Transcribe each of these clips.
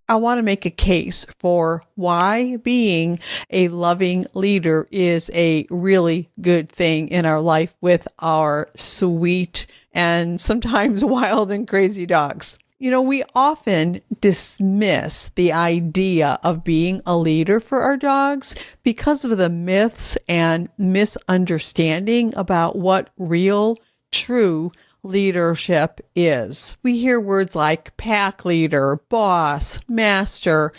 I want to make a case for why being a loving leader is a really good thing in our life with our sweet and sometimes wild and crazy dogs. We often dismiss the idea of being a leader for our dogs because of the myths and misunderstanding about what real, true leadership is. We hear words like pack leader, boss, master.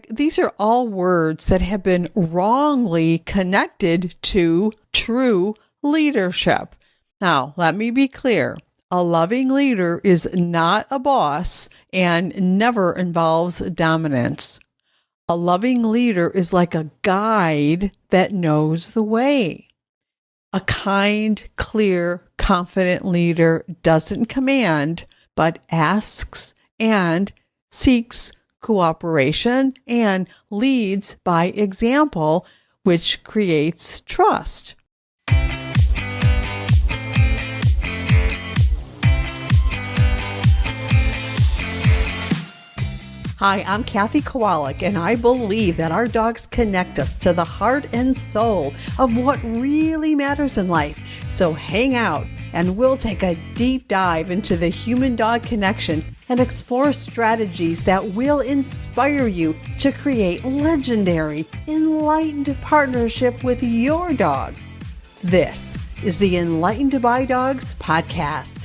These are all words that have been wrongly connected to true leadership. Now, let me be clear. A loving leader is not a boss and never involves dominance. A loving leader is like a guide that knows the way. A kind, clear, confident leader doesn't command, but asks and seeks cooperation and leads by example, which creates trust. Hi, I'm Kathy Kowalik, and I believe that our dogs connect us to the heart and soul of what really matters in life. So hang out, and we'll take a deep dive into the human-dog connection and explore strategies that will inspire you to create legendary, enlightened partnership with your dog. This is the Enlightened by Dogs podcast.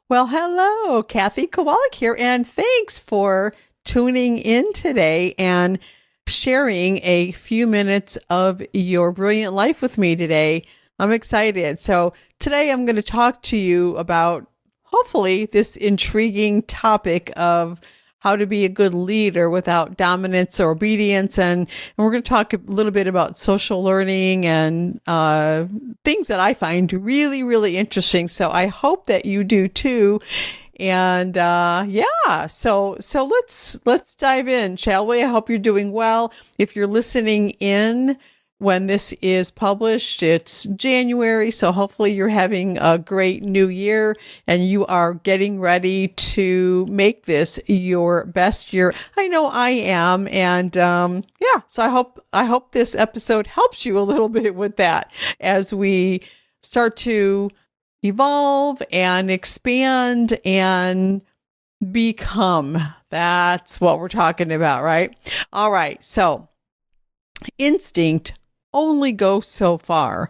Well, hello, Kathy Kowalik here, and thanks for tuning in today and sharing a few minutes of your brilliant life with me today. I'm excited. So today I'm going to talk to you about, hopefully, this intriguing topic of how to be a good leader without dominance or obedience. And we're going to talk a little bit about social learning and things that I find really, really interesting. So I hope that you do too. And so let's dive in, shall we? I hope you're doing well. If you're listening in when this is published, it's January, so hopefully you're having a great new year and you are getting ready to make this your best year. I know I am, and so I hope this episode helps you a little bit with that as we start to evolve and expand and become. That's what we're talking about, right? All right, so instinct only go so far.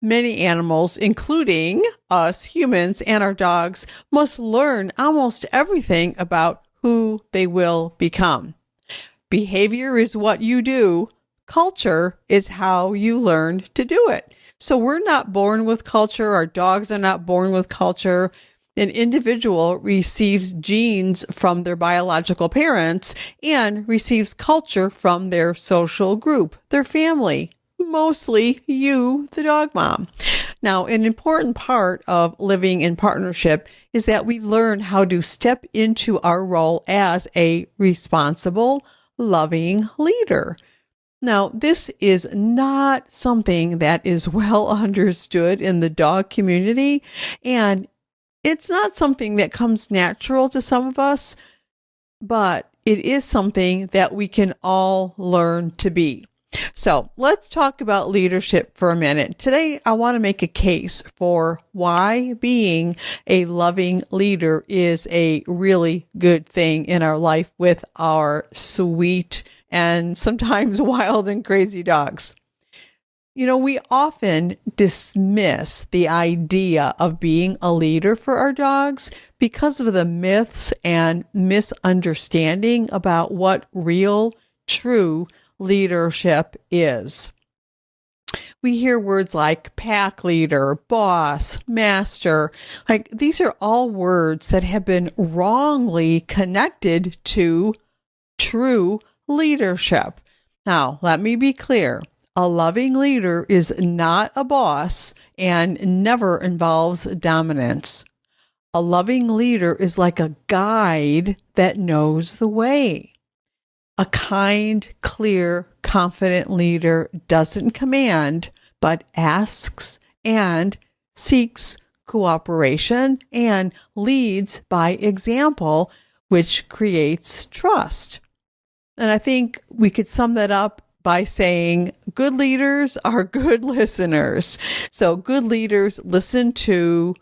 Many animals, including us humans and our dogs, must learn almost everything about who they will become. Behavior is what you do. Culture is how you learn to do it. So we're not born with culture. Our dogs are not born with culture. An individual receives genes from their biological parents and receives culture from their social group, their family, mostly you, the dog mom. Now, an important part of living in partnership is that we learn how to step into our role as a responsible, loving leader. Now, this is not something that is well understood in the dog community, and it's not something that comes natural to some of us, but it is something that we can all learn to be. So let's talk about leadership for a minute. Today, I want to make a case for why being a loving leader is a really good thing in our life with our sweet and sometimes wild and crazy dogs. We often dismiss the idea of being a leader for our dogs because of the myths and misunderstanding about what real, true leadership is. We hear words like pack leader, boss, master. These are all words that have been wrongly connected to true leadership. Now, let me be clear. A loving leader is not a boss and never involves dominance. A loving leader is like a guide that knows the way. A kind, clear, confident leader doesn't command, but asks and seeks cooperation and leads by example, which creates trust. And I think we could sum that up by saying good leaders are good listeners. So good leaders listen to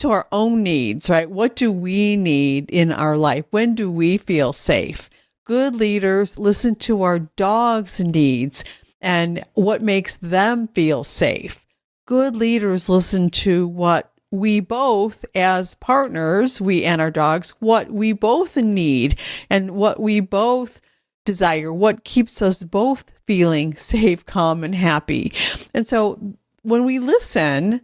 our own needs, right? What do we need in our life? When do we feel safe? Good leaders listen to our dog's needs and what makes them feel safe. Good leaders listen to what we both, as partners, we and our dogs, what we both need and what we both desire, what keeps us both feeling safe, calm, and happy. And so when we listen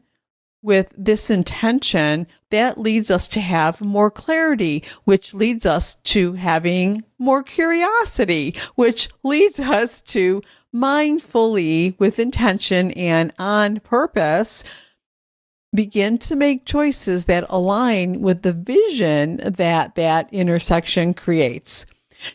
with this intention, that leads us to have more clarity, which leads us to having more curiosity, which leads us to mindfully, with intention and on purpose, begin to make choices that align with the vision that that intersection creates.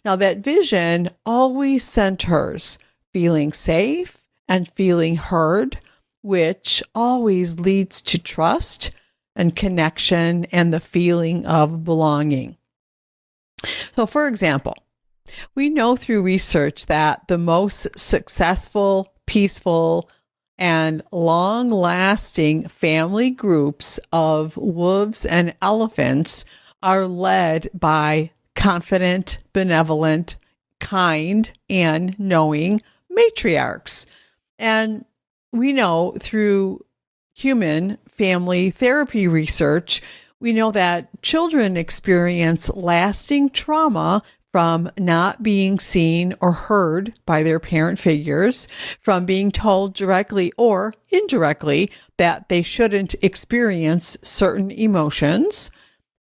Now, that vision always centers feeling safe and feeling heard, which always leads to trust and connection and the feeling of belonging. So, for example, we know through research that the most successful, peaceful, and long-lasting family groups of wolves and elephants are led by confident, benevolent, kind, and knowing matriarchs. And we know through human family therapy research, we know that children experience lasting trauma from not being seen or heard by their parent figures, from being told directly or indirectly that they shouldn't experience certain emotions,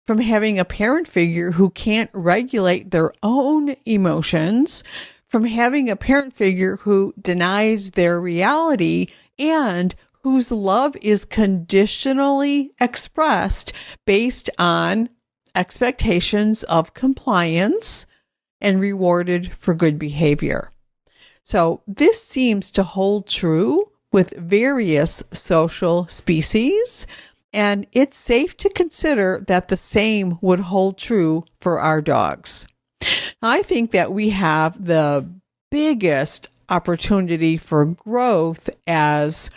from having a parent figure who can't regulate their own emotions, from having a parent figure who denies their reality and whose love is conditionally expressed based on expectations of compliance and rewarded for good behavior. So this seems to hold true with various social species, and it's safe to consider that the same would hold true for our dogs. I think that we have the biggest opportunity for growth as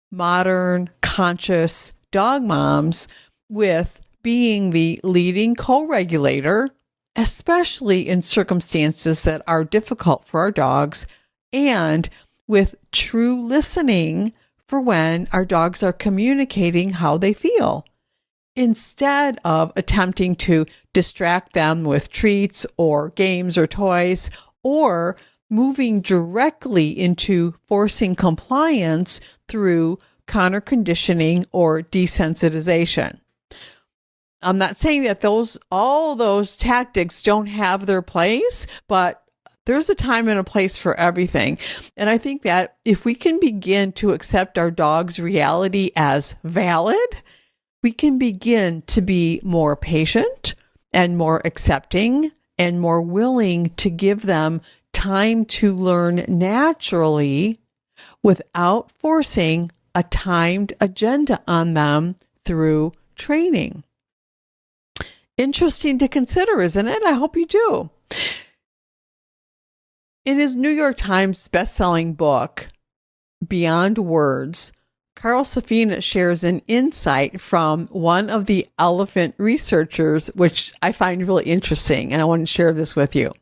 modern, conscious dog moms with being the leading co-regulator, especially in circumstances that are difficult for our dogs, and with true listening for when our dogs are communicating how they feel, instead of attempting to distract them with treats or games or toys, or moving directly into forcing compliance through counter conditioning or desensitization. I'm not saying that all those tactics don't have their place, but there's a time and a place for everything. And I think that if we can begin to accept our dog's reality as valid, we can begin to be more patient and more accepting and more willing to give them time to learn naturally without forcing a timed agenda on them through training. Interesting to consider, isn't it? I hope you do. In his New York Times best-selling book, Beyond Words, Carl Safina shares an insight from one of the elephant researchers, which I find really interesting, and I want to share this with you.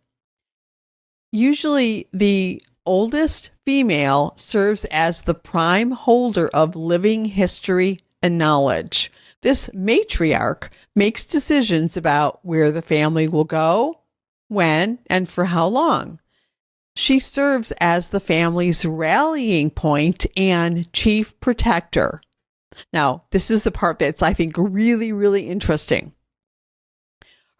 Usually, the oldest female serves as the prime holder of living history and knowledge. This matriarch makes decisions about where the family will go, when, and for how long. She serves as the family's rallying point and chief protector. Now, this is the part that's, I think, really, really interesting.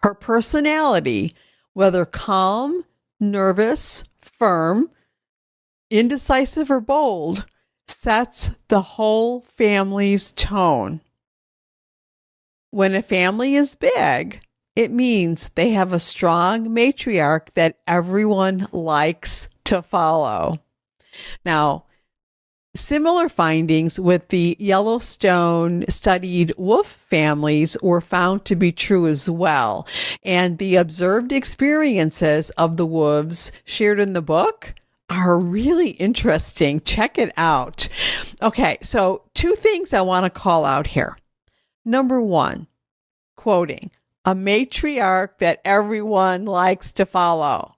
Her personality, whether calm, nervous, firm, indecisive, or bold, sets the whole family's tone. When a family is big, it means they have a strong matriarch that everyone likes to follow. Now, Similar findings with the Yellowstone studied wolf families were found to be true as well. And the observed experiences of the wolves shared in the book are really interesting. Check it out. Okay, so two things I want to call out here. Number one, quoting, a matriarch that everyone likes to follow.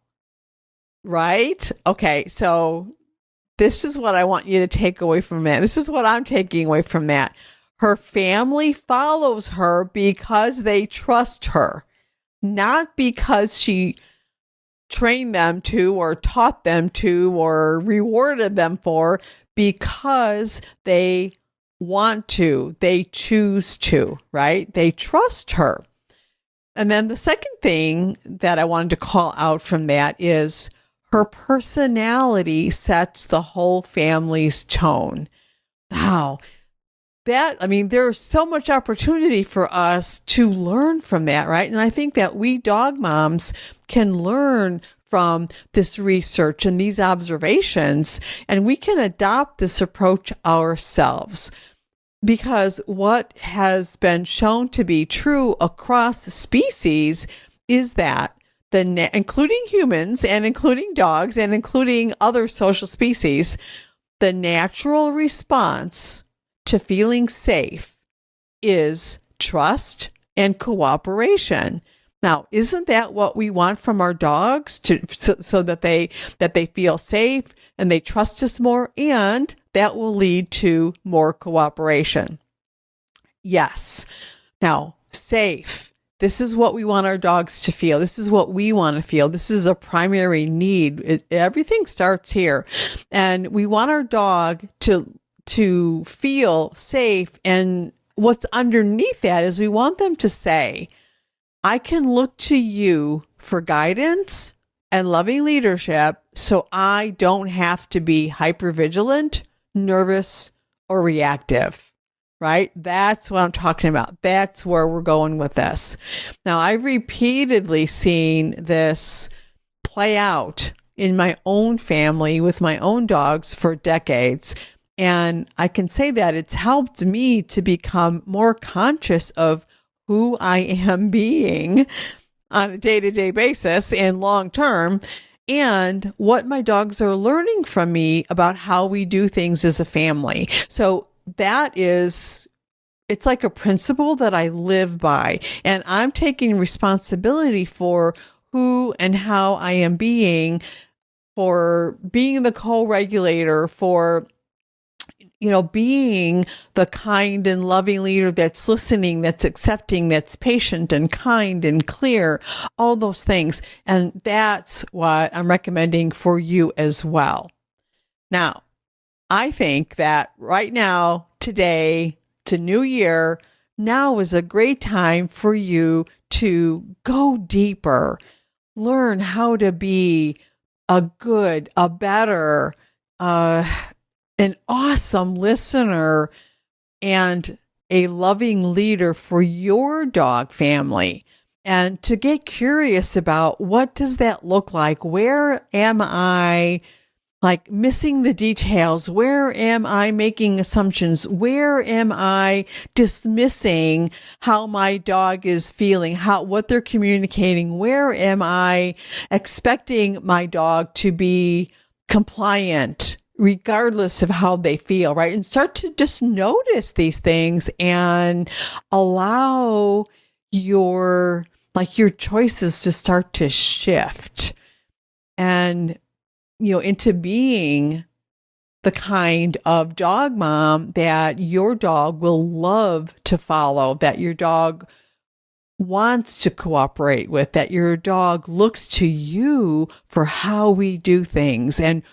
Right? Okay, so this is what I want you to take away from that. This is what I'm taking away from that. Her family follows her because they trust her, not because she trained them to or taught them to or rewarded them for, because they want to, they choose to, right? They trust her. And then the second thing that I wanted to call out from that is her personality sets the whole family's tone. Wow. There's so much opportunity for us to learn from that, right? And I think that we dog moms can learn from this research and these observations, and we can adopt this approach ourselves. Because what has been shown to be true across species is that including humans and including dogs and including other social species, the natural response to feeling safe is trust and cooperation. Now, isn't that what we want from our dogs so that they feel safe and they trust us more, and that will lead to more cooperation? Yes. Now, safe. This is what we want our dogs to feel. This is what we want to feel. This is a primary need. Everything starts here. And we want our dog to feel safe. And what's underneath that is we want them to say, I can look to you for guidance and loving leadership so I don't have to be hypervigilant, nervous, or reactive. Right? That's what I'm talking about. That's where we're going with this. Now, I've repeatedly seen this play out in my own family with my own dogs for decades. And I can say that it's helped me to become more conscious of who I am being on a day-to-day basis and long-term, and what my dogs are learning from me about how we do things as a family. So it's like a principle that I live by, and I'm taking responsibility for who and how I am being, for being the co-regulator, for being the kind and loving leader that's listening, that's accepting, that's patient and kind and clear, all those things. And that's what I'm recommending for you as well. Now, I think that right now, today, to New Year, now is a great time for you to go deeper, learn how to be a good, a better, an awesome listener and a loving leader for your dog family, and to get curious about what does that look like? Where am I missing the details? Where am I making assumptions? Where am I dismissing how my dog is feeling, what they're communicating? Where am I expecting my dog to be compliant regardless of how they feel, right? And start to just notice these things and allow your choices to start to shift and into being the kind of dog mom that your dog will love to follow, that your dog wants to cooperate with, that your dog looks to you for how we do things and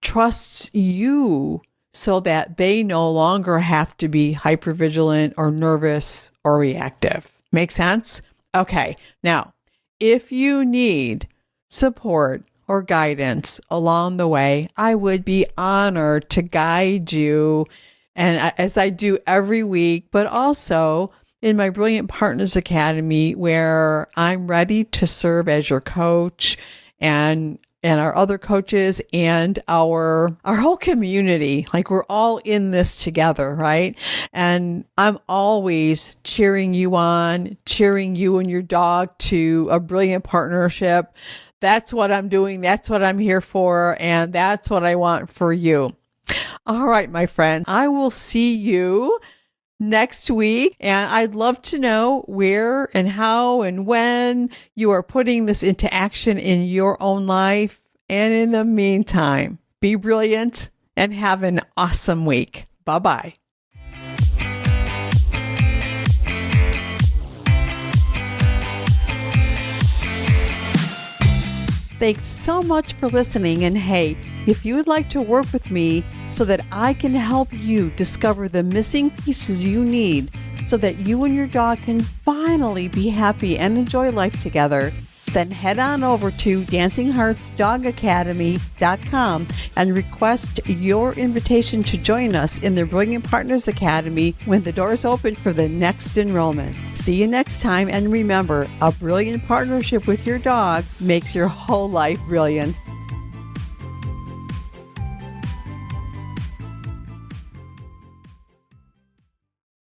trusts you so that they no longer have to be hypervigilant or nervous or reactive. Make sense? Okay. Now, if you need support or guidance along the way, I would be honored to guide you, and as I do every week, but also in my Brilliant Partners Academy, where I'm ready to serve as your coach, and and our other coaches and our whole community. Like, we're all in this together, right? And I'm always cheering you on, cheering you and your dog to a brilliant partnership. That's what I'm doing. That's what I'm here for. And that's what I want for you. All right, my friend, I will see you next week. And I'd love to know where and how and when you are putting this into action in your own life. And in the meantime, be brilliant and have an awesome week. Bye-bye. Thanks so much for listening. And hey, if you would like to work with me so that I can help you discover the missing pieces you need so that you and your dog can finally be happy and enjoy life together, then head on over to dancingheartsdogacademy.com and request your invitation to join us in the Brilliant Partners Academy when the doors open for the next enrollment. See you next time, and remember, a brilliant partnership with your dog makes your whole life brilliant.